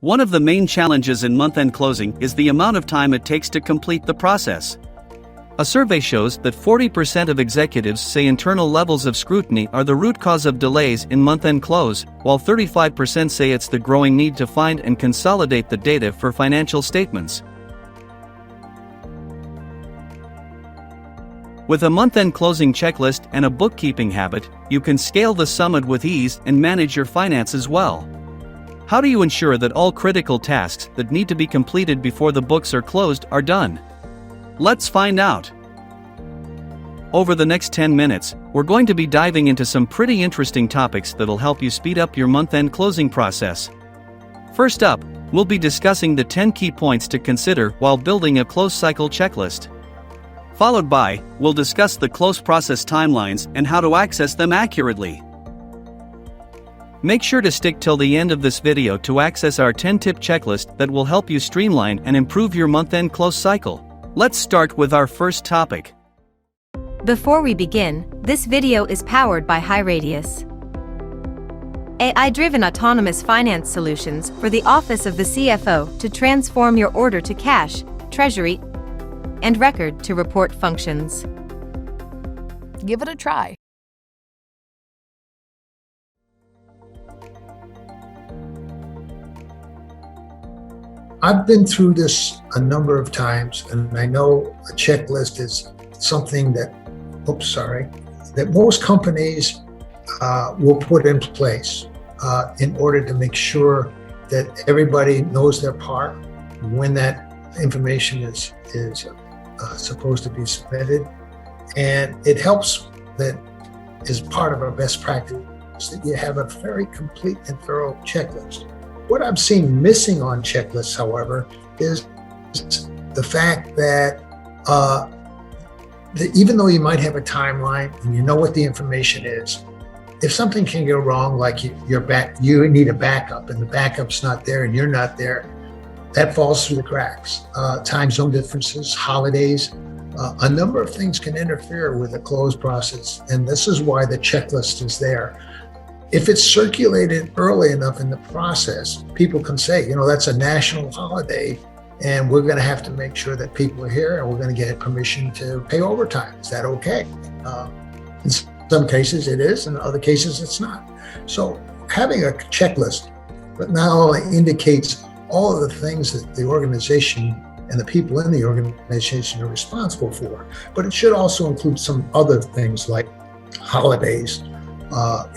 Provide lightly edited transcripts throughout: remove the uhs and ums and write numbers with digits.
One of the main challenges in month-end closing is the amount of time it takes to complete the process. A survey shows that 40% of executives say internal levels of scrutiny are the root cause of delays in month-end close, while 35% say it's the growing need to find and consolidate the data for financial statements. With a month-end closing checklist and a bookkeeping habit, you can scale the summit with ease and manage your finances well. How do you ensure that all critical tasks that need to be completed before the books are closed are done? Let's find out. Over the next 10 minutes, we're going to be diving into some pretty interesting topics that'll help you speed up your month-end closing process. First up, we'll be discussing the 10 key points to consider while building a close cycle checklist. Followed by, we'll discuss the close process timelines and how to access them accurately. Make sure to stick till the end of this video to access our 10-tip checklist that will help you streamline and improve your month-end close cycle. Let's start with our first topic. Before we begin, this video is powered by HighRadius, AI-driven autonomous finance solutions for the office of the CFO to transform your order-to-cash, treasury, and record-to-report functions. Give it a try. I've been through this a number of times, and I know a checklist is something that most companies will put in place in order to make sure that everybody knows their part when that information is supposed to be submitted. And it helps that as part of our best practice that you have a very complete and thorough checklist. What I've seen missing on checklists, however, is the fact that even though you might have a timeline and you know what the information is, if something can go wrong, like you need a backup and the backup's not there and you're not there, that falls through the cracks. Time zone differences, holidays, a number of things can interfere with the close process, and this is why the checklist is there. If it's circulated early enough in the process, people can say, that's a national holiday, and we're going to have to make sure that people are here, and we're going to get permission to pay overtime. Is that okay? In some cases it is, in other cases it's not. So having a checklist that not only indicates all of the things that the organization and the people in the organization are responsible for, but it should also include some other things like holidays.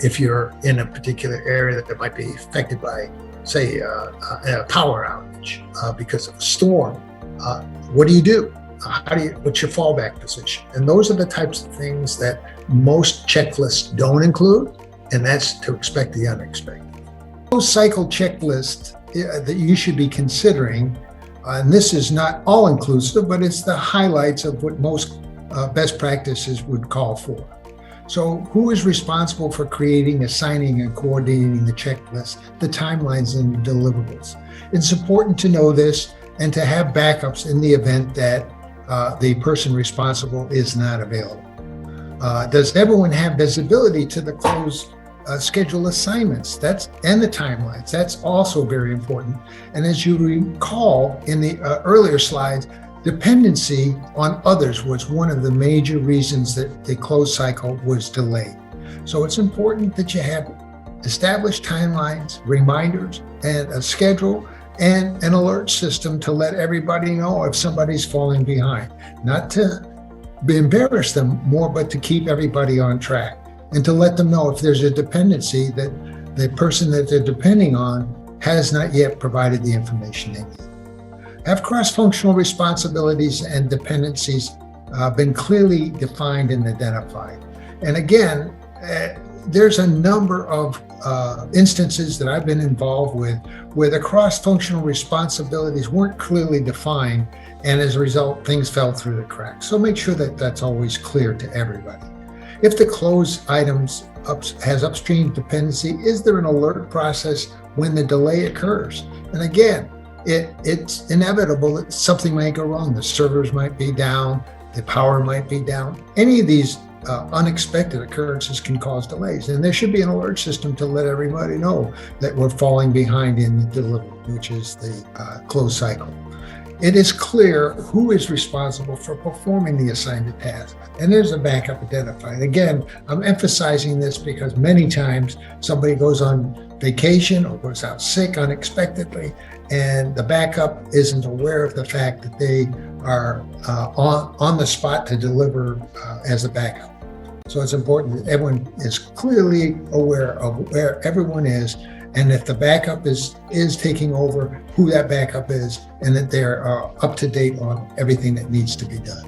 If you're in a particular area that might be affected by, say, a power outage because of a storm, what do you do? What's your fallback position? And those are the types of things that most checklists don't include, and that's to expect the unexpected. Close cycle checklist that you should be considering, and this is not all inclusive, but it's the highlights of what most best practices would call for. So who is responsible for creating, assigning, and coordinating the checklist, the timelines, and the deliverables? It's important to know this and to have backups in the event that the person responsible is not available. Does everyone have visibility to the close schedule assignments and the timelines? That's also very important. And as you recall in the earlier slides, dependency on others was one of the major reasons that the close cycle was delayed. So it's important that you have established timelines, reminders, and a schedule, and an alert system to let everybody know if somebody's falling behind. Not to embarrass them more, but to keep everybody on track and to let them know if there's a dependency that the person that they're depending on has not yet provided the information they need. Have cross-functional responsibilities and dependencies been clearly defined and identified? And again, there's a number of instances that I've been involved with where the cross-functional responsibilities weren't clearly defined, and as a result, things fell through the cracks. So make sure that that's always clear to everybody. If the close items has upstream dependency, is there an alert process when the delay occurs? And again, it's inevitable that something might go wrong. The servers might be down, the power might be down. Any of these unexpected occurrences can cause delays. And there should be an alert system to let everybody know that we're falling behind in the delivery, which is the close cycle. It is clear who is responsible for performing the assigned task, and there's a backup identified. Again, I'm emphasizing this because many times somebody goes on vacation or goes out sick unexpectedly, and the backup isn't aware of the fact that they are on the spot to deliver as a backup. So it's important that everyone is clearly aware of where everyone is, and if the backup is taking over, who that backup is, and that they're up to date on everything that needs to be done.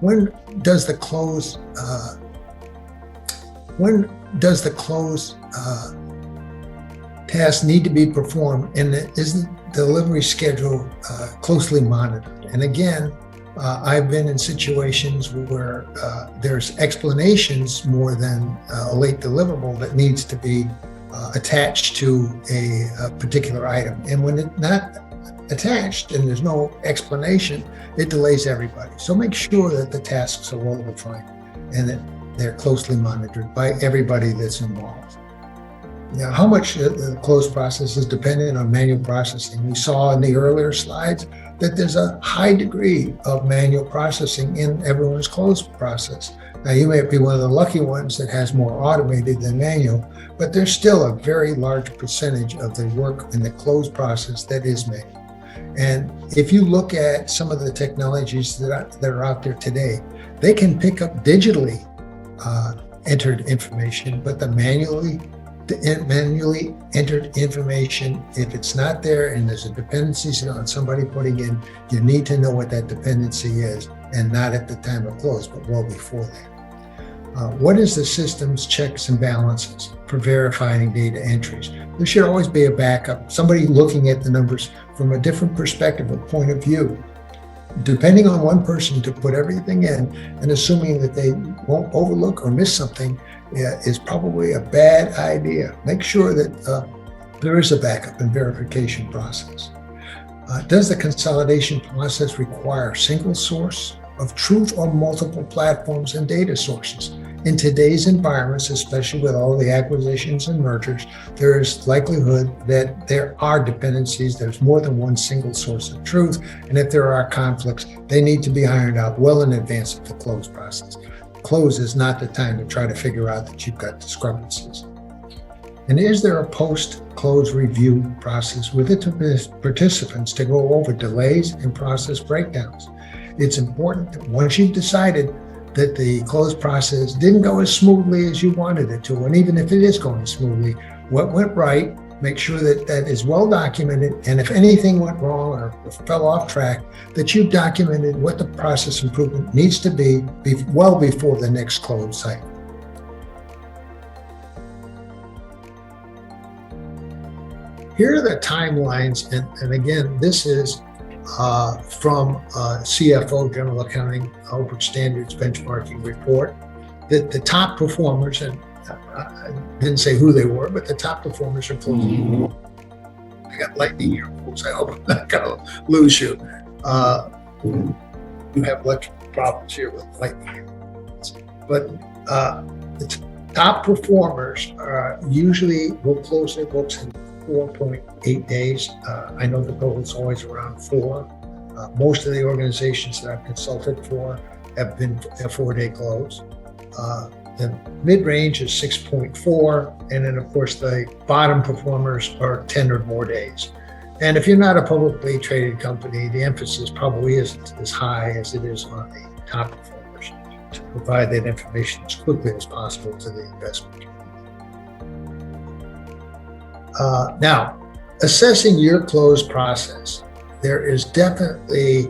When does the close task need to be performed, and is the delivery schedule closely monitored? And again, I've been in situations where there's explanations more than a late deliverable that needs to be attached to a particular item. And when it's not attached and there's no explanation, it delays everybody. So make sure that the tasks are well defined and that they're closely monitored by everybody that's involved. Now, how much the close process is dependent on manual processing. We saw in the earlier slides that there's a high degree of manual processing in everyone's close process. Now, you may be one of the lucky ones that has more automated than manual, but there's still a very large percentage of the work in the close process that is manual. And if you look at some of the technologies that are out there today, they can pick up digitally entered information, but the manually entered information, if it's not there and there's a dependency on somebody putting in, you need to know what that dependency is, and not at the time of close, but well before that. What is the system's checks and balances for verifying data entries? There should always be a backup, somebody looking at the numbers from a different perspective or point of view. Depending on one person to put everything in and assuming that they won't overlook or miss something is probably a bad idea. Make sure that there is a backup and verification process. Does the consolidation process require a single source of truth or multiple platforms and data sources? In today's environments, especially with all the acquisitions and mergers, there is likelihood that there are dependencies. There's more than one single source of truth. And if there are conflicts, they need to be ironed out well in advance of the close process. Close is not the time to try to figure out that you've got discrepancies. And is there a post-close review process with the participants to go over delays and process breakdowns? It's important that once you've decided that the close process didn't go as smoothly as you wanted it to, and even if it is going smoothly, what went right, make sure that that is well documented, and if anything went wrong or fell off track, that you've documented what the process improvement needs to be well before the next close cycle. Here are the timelines, and again, this is from CFO, General Accounting Corporate Standards Benchmarking Report, that the top performers, and I didn't say who they were, but the top performers are close. I got lightning here, folks. I hope I'm not going to lose you. You have electrical problems here with lightning. But the top performers usually will close their books in 4.8 days. I know the goal is always around 4. Most of the organizations that I've consulted for have been a 4-day close. The mid-range is 6.4, and then of course the bottom performers are 10 or more days. And if you're not a publicly traded company, the emphasis probably isn't as high as it is on the top performers to provide that information as quickly as possible to the investment community. Now, assessing your close process, there is definitely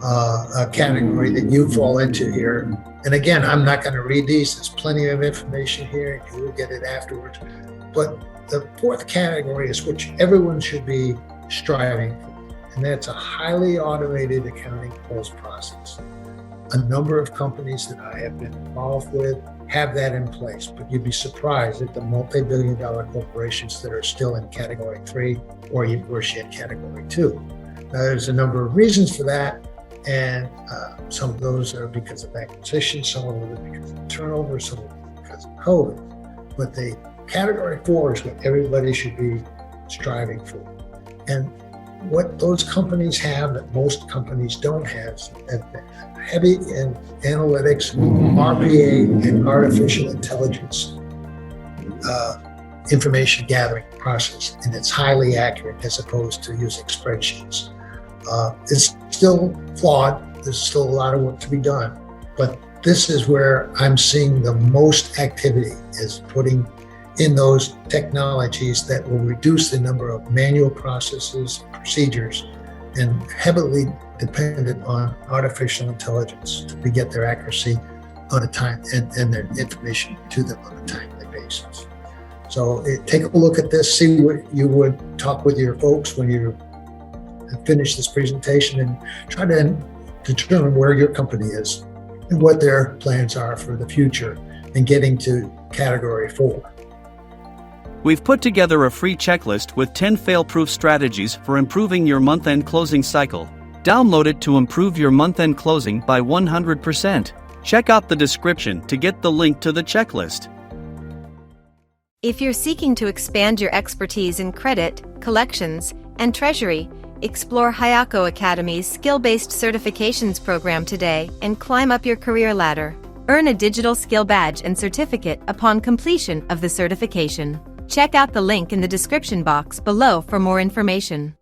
a category that you fall into here. And again, I'm not going to read these. There's plenty of information here. You will get it afterwards. But the fourth category is which everyone should be striving for, and that's a highly automated accounting close process. A number of companies that I have been involved with have that in place, but you'd be surprised at the multi-billion-dollar corporations that are still in Category 3 or worse yet, Category 2. Now, there's a number of reasons for that. And some of those are because of acquisition, some of them are because of turnover, some of them because of COVID. But the category 4 is what everybody should be striving for. And what those companies have that most companies don't have is heavy in analytics, RPA, and artificial intelligence information gathering process. And it's highly accurate as opposed to using spreadsheets. It's still flawed. There's still a lot of work to be done. But this is where I'm seeing the most activity, is putting in those technologies that will reduce the number of manual processes, procedures, and heavily dependent on artificial intelligence to get their accuracy on a time and their information to them on a timely basis. So take a look at this, see what you would talk with your folks when you finish this presentation, and try to determine where your company is and what their plans are for the future and getting to category 4. We've put together a free checklist with 10 fail-proof strategies for improving your month-end closing cycle. Download it to improve your month-end closing by 100%. Check out the description to get the link to the checklist. If you're seeking to expand your expertise in credit, collections, and treasury, explore Highako Academy's skill-based certifications program today and climb up your career ladder. Earn a digital skill badge and certificate upon completion of the certification. Check out the link in the description box below for more information.